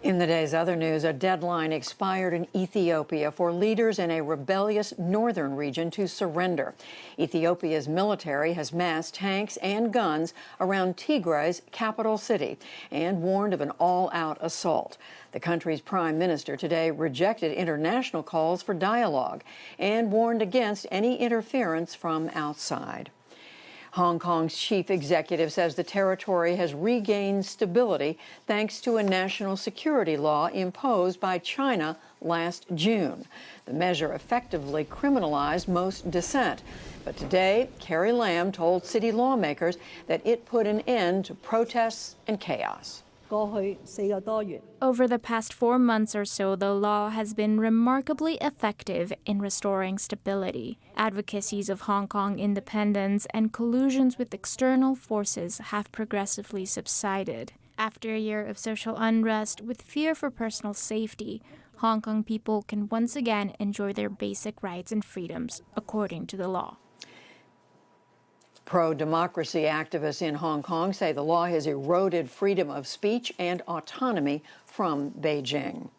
In the day's other news, a deadline expired in Ethiopia for leaders in a rebellious northern region to surrender. Ethiopia's military has massed tanks and guns around Tigray's capital city and warned of an all-out assault. The country's prime minister today rejected international calls for dialogue and warned against any interference from outside. Hong Kong's chief executive says the territory has regained stability thanks to a national security law imposed by China last June. The measure effectively criminalized most dissent. But today, Carrie Lam told city lawmakers that it put an end to protests and chaos. Over the past 4 months or so, the law has been remarkably effective in restoring stability. Advocacies of Hong Kong independence and collusions with external forces have progressively subsided. After a year of social unrest with fear for personal safety, Hong Kong people can once again enjoy their basic rights and freedoms according to the law. Pro-democracy activists in Hong Kong say the law has eroded freedom of speech and autonomy from Beijing.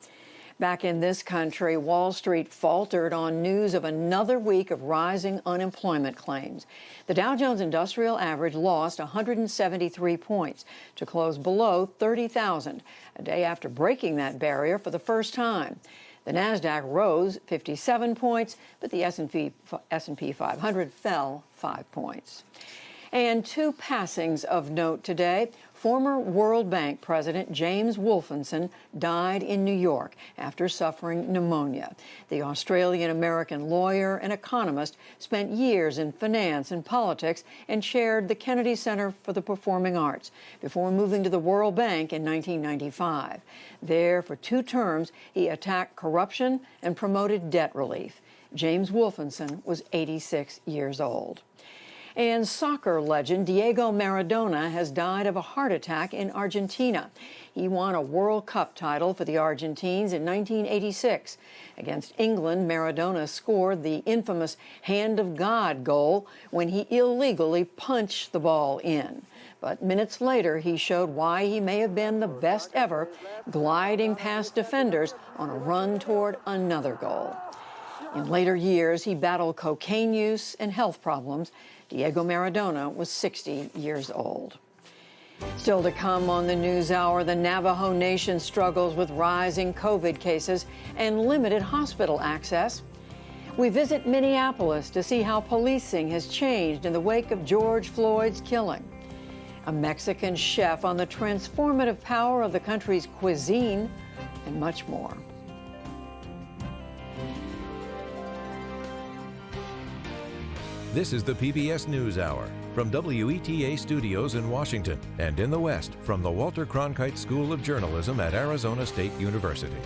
Back in this country, Wall Street faltered on news of another week of rising unemployment claims. The Dow Jones Industrial Average lost 173 points to close below 30,000, a day after breaking that barrier for the first time. The Nasdaq rose 57 points, but the S&P 500 fell 5 points. And two passings of note today. Former World Bank President James Wolfensohn died in New York after suffering pneumonia. The Australian-American lawyer and economist spent years in finance and politics and chaired the Kennedy Center for the Performing Arts before moving to the World Bank in 1995. There, for 2 terms, he attacked corruption and promoted debt relief. James Wolfensohn was 86 years old. And soccer legend Diego Maradona has died of a heart attack in Argentina. He won a World Cup title for the Argentines in 1986. Against England, Maradona scored the infamous Hand of God goal when he illegally punched the ball in. But minutes later, he showed why he may have been the best ever, gliding past defenders on a run toward another goal. In later years, he battled cocaine use and health problems. Diego Maradona was 60 years old. Still to come on the NewsHour, the Navajo Nation struggles with rising COVID cases and limited hospital access. We visit Minneapolis to see how policing has changed in the wake of George Floyd's killing. A Mexican chef on the transformative power of the country's cuisine, and much more. This is the PBS NewsHour from WETA Studios in Washington and in the West from the Walter Cronkite School of Journalism at Arizona State University.